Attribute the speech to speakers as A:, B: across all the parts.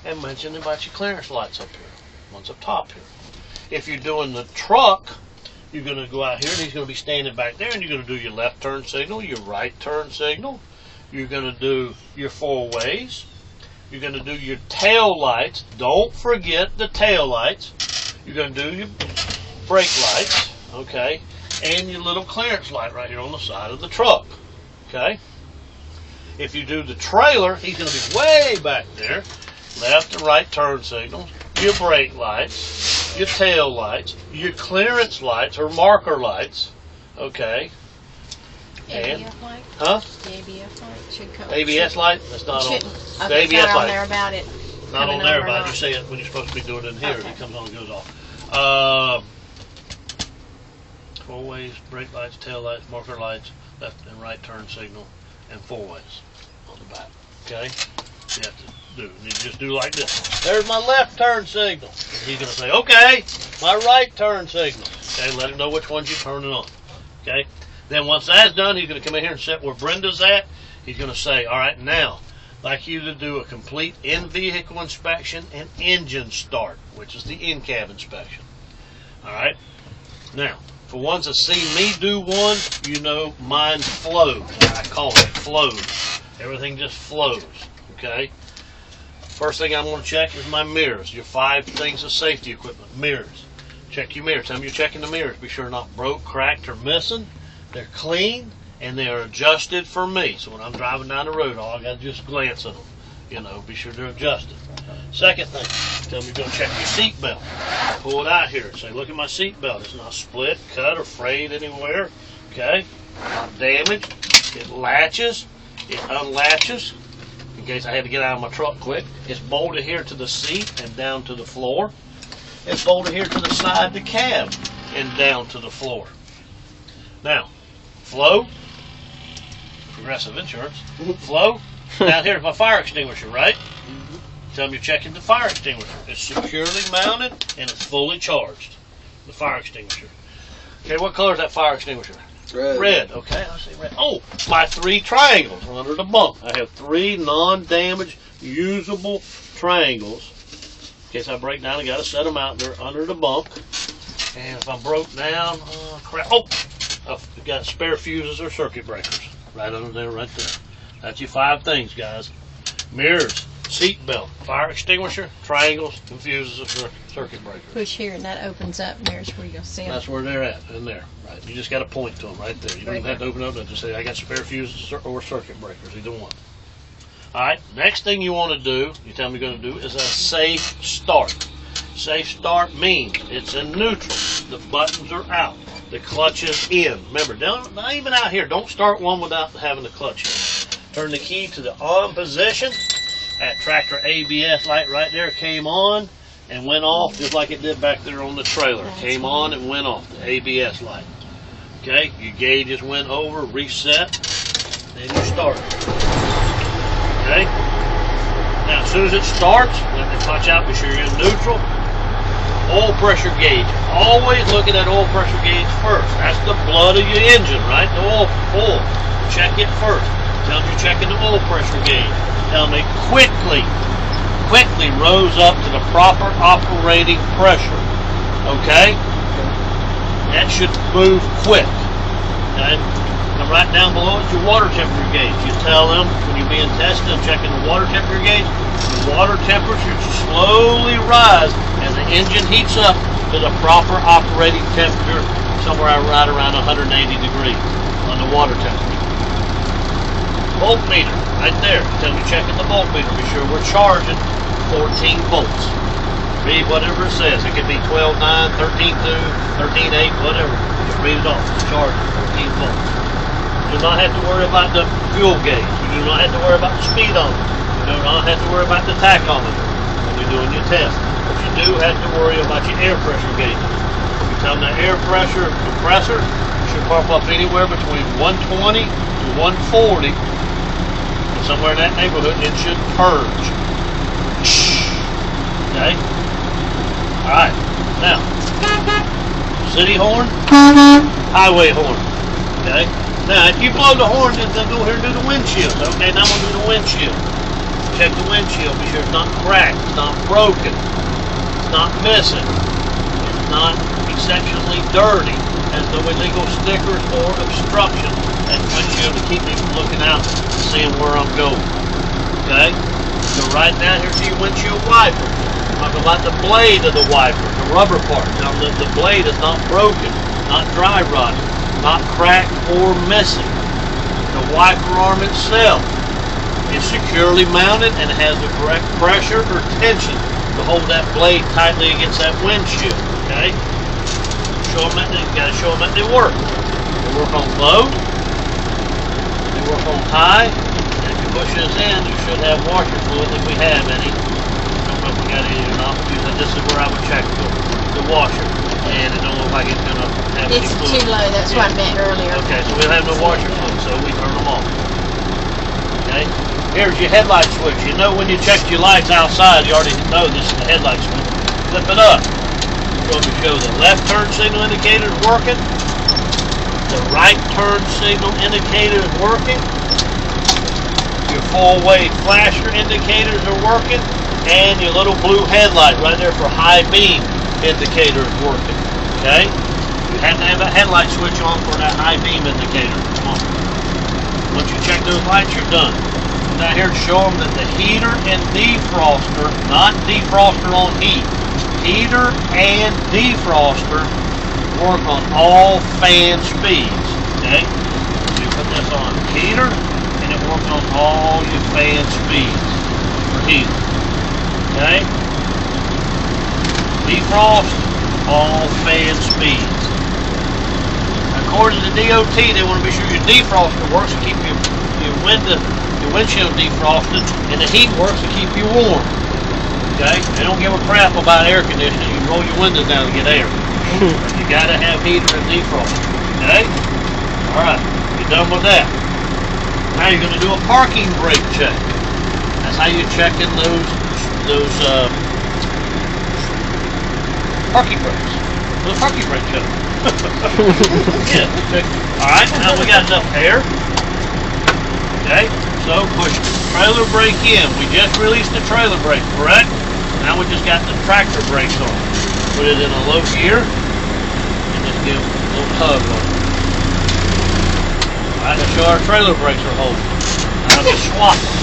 A: and mention about your clearance lights up here. One's up top here. If you're doing the truck, you're going to go out here and he's going to be standing back there and you're going to do your left turn signal, your right turn signal. You're going to do your four ways. You're going to do your tail lights. Don't forget the tail lights. You're going to do your brake lights, okay, and your little clearance light right here on the side of the truck, okay. If you do the trailer, he's going to be way back there. Left and right turn signals, your brake lights, your tail lights, your clearance lights or marker lights, okay. And,
B: ABS light?
A: huh?
B: The ABS light should come.
A: ABS light? That's not on.
B: Okay,
A: The ABS
B: not
A: light.
B: on there about it.
A: Not on
B: coming
A: there
B: over or
A: about it.
B: not.
A: You say it when you're supposed to be doing it in here.
B: Okay.
A: It comes on and goes off. Four ways, brake lights, tail lights, marker lights, left and right turn signal, and four ways on the back. Okay? You have to do. And you just do like this. There's my left turn signal. And he's going to say, okay, my right turn signal. Okay, let him know which ones you're turning on. Okay? Then once that's done, he's going to come in here and sit where Brenda's at. He's going to say, all right, now, I'd like you to do a complete in-vehicle inspection and engine start, which is the in-cab inspection. All right? Now, for ones that see me do one, you know mine flows. I call it flows. Everything just flows, okay? First thing I'm going to check is my mirrors. Your 5 things of safety equipment. Mirrors. Check your mirrors. Tell me you're checking the mirrors. Be sure they're not broke, cracked, or missing. They're clean, and they are adjusted for me. So when I'm driving down the road, all I got to just glance at them. You know, be sure they're adjusted. Second thing, tell me you're going to check your seat belt. Pull it out here and say, look at my seat belt. It's not split, cut, or frayed anywhere. Okay? Not damaged. It latches. It unlatches. In case I had to get out of my truck quick. It's bolted here to the seat and down to the floor. It's bolted here to the side of the cab and down to the floor. Now, flow, Progressive Insurance, flow, down here is my fire extinguisher, right? Tell me you're checking the fire extinguisher. It's securely mounted and it's fully charged, the fire extinguisher. Okay, what color is that fire extinguisher?
C: Red.
A: Red, okay, I say red. Oh, my 3 triangles are under the bunk. I have 3 non-damaged, usable triangles. In case I break down, I got to set them out. They're under the bunk. And if I'm broke down, crap. Oh, I've got spare fuses or circuit breakers right under there, right there. That's your 5 things, guys. Mirrors, seat belt, fire extinguisher, triangles, and fuses or circuit breakers.
B: Push here and that opens up and there's where you'll see them.
A: That's where they're at, in there. Right. You just got to point to them right there. You don't even have to open up and just say, I got spare fuses or circuit breakers, either one. All right, next thing you want to do, you tell me you're going to do, is a safe start. Safe start means it's in neutral. The buttons are out. The clutch is in. Remember, not even out here. Don't start one without having the clutch in. Turn the key to the on position. That tractor ABS light right there came on and went off just like it did back there on the trailer. Came on and went off, the ABS light. Okay, your gauges went over, reset, then you start. Okay? Now, as soon as it starts, let the clutch out, be sure you're in neutral. Oil pressure gauge. Always look at that oil pressure gauge first. That's the blood of your engine, right? The oil. Check it first. Tell me you're checking the oil pressure gauge. Tell me quickly rose up to the proper operating pressure. Okay? That should move quick. Okay? Now right down below is your water temperature gauge. You tell them when you're being tested and checking the water temperature gauge, the water temperature should slowly rise as the engine heats up to the proper operating temperature, somewhere right around 180 degrees on the water temperature. Voltmeter, right there. Tell me checking the voltmeter. Be sure we're charging 14 volts. Read whatever it says. It could be 12.9, 13.2, 13.8, whatever. Just read it off. It's charging 14 volts. You do not have to worry about the fuel gauge. You do not have to worry about the speedometer. You do not have to worry about the tachometer when you're doing your test. But you do have to worry about your air pressure gauge. You tell them the air pressure compressor should pump up anywhere between 120 to 140. And somewhere in that neighborhood, it should purge. Okay? Alright. Now, city horn, highway horn. Okay? Now, if you blow the horn, then go here and do the windshield. Okay, now I'm going to do the windshield. check the windshield. Be sure it's not cracked, it's not broken, it's not missing, it's not exceptionally dirty, has no illegal stickers or obstruction at the windshield to keep me from looking out and seeing where I'm going. Okay? So right down here to your windshield wiper. Talk about the blade of the wiper, the rubber part. Now the blade is not broken, not dry rotted, not cracked or missing. The wiper arm itself is securely mounted and has the correct pressure or tension to hold that blade tightly against that windshield. Okay? Show them that you gotta show them that they work. They work on low, they work on high, and if you push this in, you should have washer fluid if we have any. I don't know if we got any or not, but this is where I would check the washer. And it don't look like it's gonna have any
B: It's
A: fluid.
B: too low, that's what I meant earlier.
A: Okay, so we'll have no washer fluid, so we turn them off. Okay? Here's your headlight switch. You know when you checked your lights outside, you already know this is the headlight switch. Flip it up. It's going to show the left turn signal indicator is working. The right turn signal indicator is working. Your four-way flasher indicators are working. And your little blue headlight right there for high beam indicator is working. Okay? You have to have that headlight switch on for that high beam indicator. Come on. Once you check those lights, you're done. Now here to show them that the heater and defroster, not defroster on heat, heater and defroster work on all fan speeds. Okay? You put this on heater and it works on all your fan speeds for heater. Okay? Defrost, all fan speeds. According to DOT, they want to be sure your defroster works to keep your windshield defrosted, and the heat works to keep you warm. Okay? They don't give a crap about air conditioning. You can roll your windows down to get air. You gotta have heater and defroster. Okay? Alright, you're done with that. Now you're gonna do a parking brake check. That's how you're checking those parking brakes. The parking brake check. Yeah, check. Alright, now we got enough air. Okay, so push the trailer brake in. We just released the trailer brake, correct? Now we just got the tractor brakes on. Put it in a low gear and just give a little tug on it. Alright, let's show our trailer brakes are holding. Now just swap them.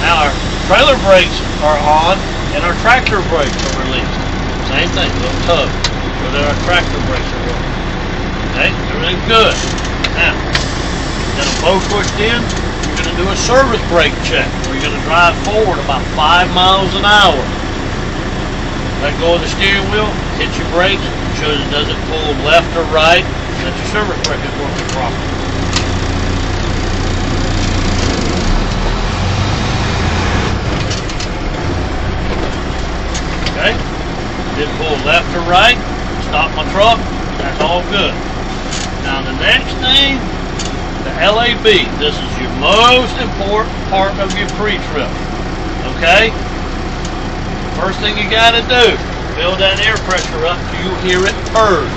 A: Now our trailer brakes are on and our tractor brakes are released. Same thing, a little tug. So that our tractor brakes are working. Okay, everything's good. Now, got them both pushed in. You're going to do a service brake check. Where you're going to drive forward about 5 miles an hour. Let go of the steering wheel, hit your brakes, shows it doesn't pull left or right. That your service brake is working properly. Okay? Didn't pull left or right. Stop my truck. That's all good. Now the next thing, the LAB. This is your most important part of your pre-trip. Okay? First thing you gotta do, build that air pressure up till you hear it purge.